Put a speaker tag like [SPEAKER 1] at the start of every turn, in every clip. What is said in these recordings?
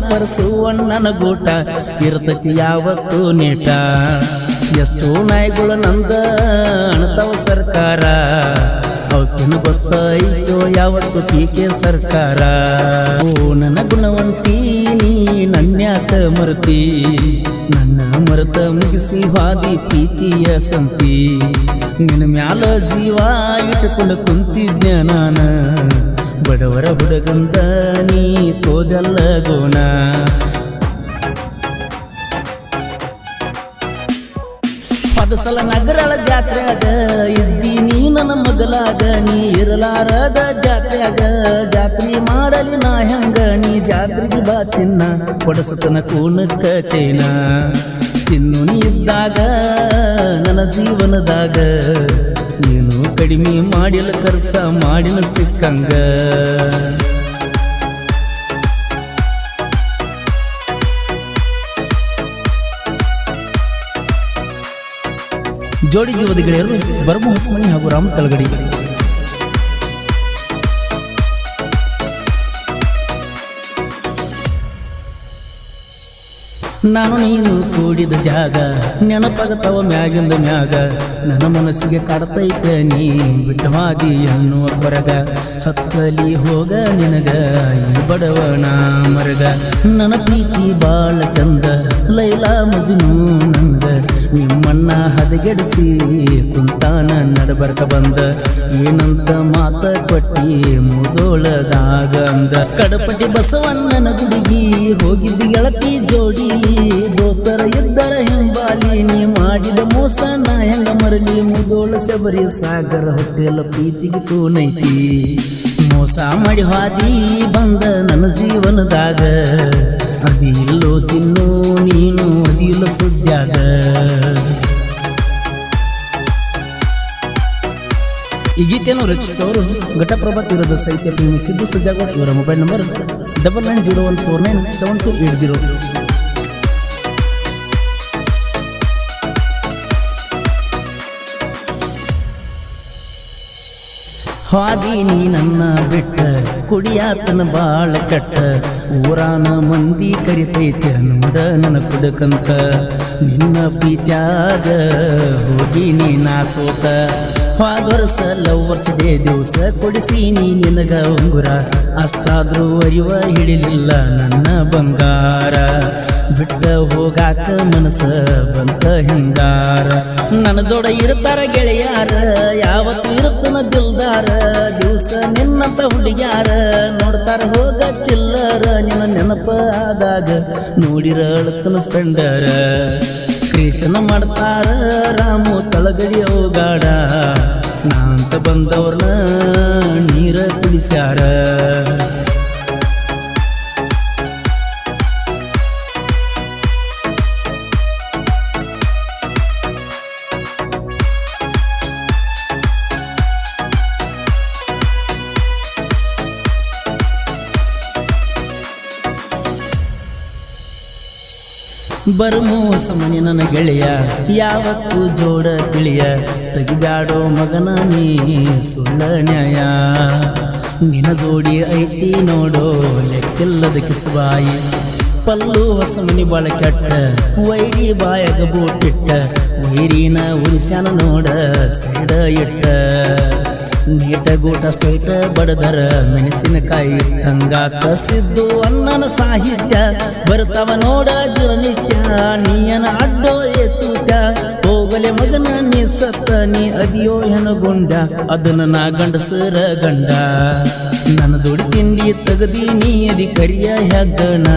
[SPEAKER 1] ಪರಸುವಣ್ಣನ ಗೂಟ ಇರ್ತತಿ ಯಾವತ್ತು ನೀಟ ಎಷ್ಟೋ ನಾಯಿಗಳು ನಂದ ಅಣತಾವ ಸರ್ಕಾರ ಅವಕ್ಕಿನ ಗೊತ್ತೈತೋ ಯಾವತ್ತು ಪೀಕೆ ಸರ್ಕಾರ ಓ ನನ್ನ ಗುಣವಂತಿ ನೀ ನನ್ಯಾಕ ಮರತಿ ನನ್ನ ಮರತ ಮುಗಿಸಿ ಹಾದಿ ಪ್ರೀತಿಯ ಸಂತಿ ನಿನ್ನ ಮ್ಯಾಲ ಜೀವ ಇಟ್ಟುಕೊಂಡು ಕುಂತಿದ್ಯ ನಾನ ಬಡವರ ಹುಡುಗಂದ ನೀ ತೋದಲ್ಲ ಗೋಣ ಪದಸಲ ನಗರಳ ಜಾತ್ರೆಯಾಗ ಇದ್ದಿ ನೀ ನನ್ನ ಮಗಲಾಗ ನೀ ಇರಲಾರದ ಜಾತ್ರೆಯಾಗ ಜಾತ್ರೆ ಮಾಡಲಿ ನಾ ಹೆಂಗ ನೀ ಜಾತ್ರೆಗೆ ಬಾ ಚಿನ್ನ ಕೊಡಸತನ ಕೂನಕ್ಕ ಚೈನ ಚಿನ್ನು ನೀ ಇದ್ದಾಗ ನನ್ನ ಜೀವನದಾಗ ನೀನು ಕಡಿಮೆ ಮಾಡಿಲ್ಲ ಖರ್ಚ ಮಾಡಿನ ಸಿಕ್ಕಂಗ ಜೋಡಿ ಜೀವದ ಗೆಳೆಯರು ಬರಬು ಹೊಸಮನಿ ಹಾಗೂ ರಾಮ ತಳಗಡಿ. ನಾನು ನೀನು ಕೂಡಿದ ಜಾಗ ನೆನಪಾಗತವ ಮ್ಯಾಗಿಂದ ಮ್ಯಾಗ ನನ್ನ ಮನಸ್ಸಿಗೆ ಕಾಡ್ತೈತೆ ನೀ ಬಿಟ್ಟವಾಗಿ ಎನ್ನುವ ಕೊರಗ ಹತ್ತಲಿ ಹೋಗ ನಿನಗ ಈ ಬಡವನ ಮರಗ ನನ್ನ ಪ್ರೀತಿ ಬಾಳ ಚಂದ ಲೈಲಾ ಮಜ್ನು ನಂದ ನಿಮ್ಮಣ್ಣ ಹದಗೆಡಿಸಿ ಕುಂತಾನ ನಡಬರ್ಕ ಬಂದ ಏನಂತ ಮಾತ ಕೊಟ್ಟಿ ಮುದೋಳದಾಗ ಅಂದ ಕಡಪಟ್ಟಿ ಬಸವಣ್ಣನ ಗುಡಿಗಿ ಹೋಗಿದ್ದಿ ಗೆಳತಿ ಜೋಡಿ ದೋಸ್ತರ ಇದ್ದರ ಹಿಂಬಾಲಿ ನೀ ಮಾಡಿದ ಮೋಸ ನಾ ಹೆಂಗ ಮರಲಿ ಮುದೋಳ ಶಬರಿ ಸಾಗರ ಹೊಟ್ಟೆಲ್ಲ ಪ್ರೀತಿಗೆ ಕೂನೈತಿ ಮೋಸ ಮಾಡಿ ಹಾದಿ ಬಂದ ನನ್ನ ಜೀವನದಾಗ ಅದಿಲ್ಲೋ ಚಿನ್ನು ನೀನು ಅದಿಲ್ಲ ಸುದ್ಯಾಗ ಈ ಗೀತೆಯನ್ನು ರಚಿಸಿದವರು ಘಟಪ್ರಭಾ ತೀರದ ಸಾಹಿತ್ಯ ಪ್ರೇಮಿ ಸಿದ್ದು ಸಜ್ಜಾಗೋಡ್ ಇವರ ಮೊಬೈಲ್ ನಂಬರ್ 9901497280. ಹಾದಿ ನೀ ನನ್ನ ಬಿಟ್ಟ ಕುಡಿಯಾತನ ಬಾಳ ಕಟ್ಟ ಊರಾನ ಮಂದಿ ಕರಿತೈತೆ ನೋಡ ನನ್ನ ಕುಡಕಂತ ನಿನ್ನ ಪ್ರೀತ್ಯಾಗ ಹೋಗಿ ನೀ ನಾ ಸೋತ ಹೋದವರ್ಸ ಲವ್ವರ್ಸ್ ಡೇ ದಿವಸ ಕೊಡಿಸೀನಿ ನಿನಗ ಉಂಗುರ ಅಷ್ಟಾದ್ರೂ ಅರಿವ ಹಿಡಿಲಿಲ್ಲ ನನ್ನ ಬಂಗಾರ ಬಿಟ್ಟ ಹೋಗಾಕ ಮನಸ್ಸ ಬಂತ ಹಿಂಗಾರ ನನ್ನ ಜೋಡ ಇರ್ತಾರ ಗೆಳೆಯಾರ ಯಾವತ್ತು ಇರುತ್ತನ ದಿಲ್ದಾರ ದಿವಸ ನಿನ್ನಂತ ಹುಡುಗ್ಯಾರ ನೋಡ್ತಾರ ಹೋಗ ಚಿಲ್ಲರ ನಿನ್ನ ನೆನಪ ಆದಾಗ ನೋಡಿರ ಅಳತನ ಸ್ಪೆಂಡರ ಕ್ರೇಷನ ಮಾಡ್ತಾರ ರಾಮು ತಳಗಡಿ ಹೋಗಾಡ ನಾಂತ ಬಂದವ್ರನ್ನ ನೀರ ಕುಡಿಸ್ಯಾರ ಬರಮೋಸ ಮನೆ ನನ್ನ ಗೆಳೆಯ ಯಾವತ್ತು ಜೋಡ ತಿಳಿಯ ತೆಗಿಬ್ಯಾಡೋ ಮಗನ ನೀ ಸುಳ್ಳ ನ್ಯಾಯ ನಿನ್ನ ಜೋಡಿ ಐತಿ ನೋಡೋ ಲೆಕ್ಕಿಲ್ಲದ ಕಿಸಬಾಯಿ ಪಲ್ಲು ಹೊಸ ಮನಿ ಬಾಳ ಕೆಟ್ಟ ವೈರಿ ಬಾಯಾಗ ಬೋಟಿಟ್ಟ ವೈರಿನ ಉಳಿಸ್ಯಾನ ನೋಡ ಸೈಡ ಇಟ್ಟ ನೀಟ ಗೂಟ ಸ್ಟೈಟ ಬಡದರ ಮೆಣಸಿನಕಾಯಿ ತಂಗಾಕ ಸಿದ್ದು ಅನ್ನನ ಸಾಹಿತ್ಯ ಬರ್ತಾವ ನೋಡ ದಿನನಿತ್ಯ ನೀಯನ ಅಡ್ಡೋ ಎಚ್ಚುತ್ಯ ಹೋಗಲೆ ಮಗನ ನೀ ಸತ್ತ ನೀ ಅದಿಯೋ ಹೆಣಗೊಂಡ ಅದನ್ನ ನಾ ಗಂಡಸರ ಗಂಡ ನನ್ನ ಜೋಡಿ ತಿಂಡಿ ತಗದಿ ನೀ ಅದಿ ಕರಿಯ ಹೆಗ್ಗಣ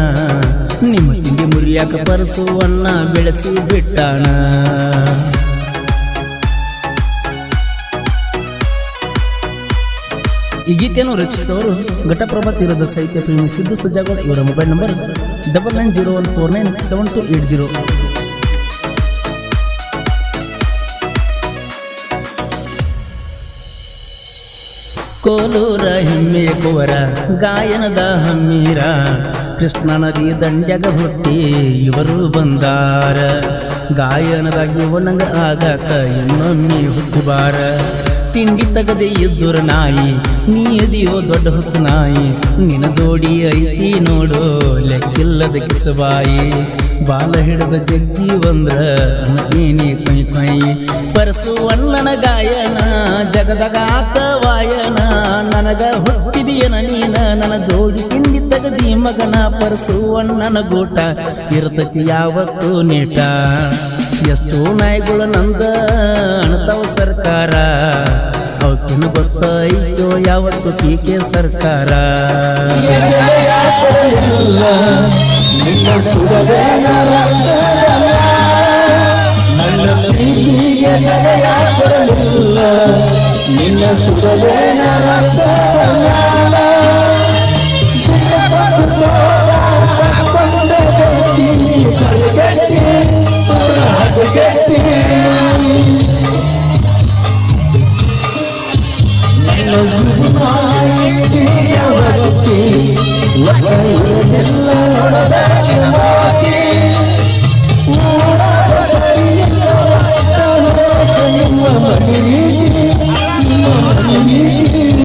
[SPEAKER 1] ನಿಮ್ಮ ತಿಂಡಿ ಮುರಿಯಾಕ ಪರಸುವನ್ನ ಬೆಳೆಸಿ ಬಿಟ್ಟಾಣ. ಈ ಗೀತೆಯನ್ನು ರಚಿಸಿದವರು ಘಟಪ್ರಭಾ ತೀರದ ಸಾಹಿತ್ಯ ಪ್ರೇಮಿ ಸಿದ್ದು ಸಜ್ಜಾಗೋಡ್ ಇವರ ಮೊಬೈಲ್ ನಂಬರ್ 9901497280. ಕೋಲೂರ ಹೆಮ್ಮೆಯ ಕುವರ ಗಾಯನದ ಹಮ್ಮೀರ ಕೃಷ್ಣ ನದಿ ದಂಡ್ಯಾಗ ಹುಟ್ಟಿ ಇವರು ಬಂದಾರ ಗಾಯನದಾಗಿ ಒಣಂಗ ಆಗಾಕ ಇನ್ನೊಮ್ಮೆ ಹುಟ್ಟಿಬಾರ ತಿಂಡಿ ತಗದೆ ಇದ್ದುರ ನಾಯಿ ನೀ ಅದಿಯೋ ದೊಡ್ಡ ಹುಚ್ಚ ನಾಯಿ ನಿನ್ನ ಜೋಡಿ ಐತಿ ನೋಡು ಲೆಕ್ಕಿಲ್ಲದ ಕಿಸಬಾಯಿ ಬಾಲ ಹಿಡಿದ ಜಗ್ಗಿ ಬಂದ್ರ ಏನಿ ಕೈ ಕೈ ಪರಸು ಅಣ್ಣನ ಗಾಯನ ಜಗದಾಗ ಆತ ವಾಯನ ನನಗ ಹುಟ್ಟಿದೆಯನ ನೀನ ನನ್ನ ಜೋಡಿ ತಿಂಡಿ ತಗದಿ ಮಗನ ಪರಸು ಅಣ್ಣನ ಗೂಟ ಇರ್ತತಿ ಯಾವತ್ತು ನೀಟ ಎಷ್ಟೋ ನಾಯಿಗಳು ನಂದ ಅಣತಾವ ಸರ್ಕಾರ ಅವತ್ತಿನ ಗೊತ್ತಾಯ್ತೋ ಯಾವತ್ತು ಟೀಕೆ ಸರ್ಕಾರ ನಿನ್ನ ಸುರ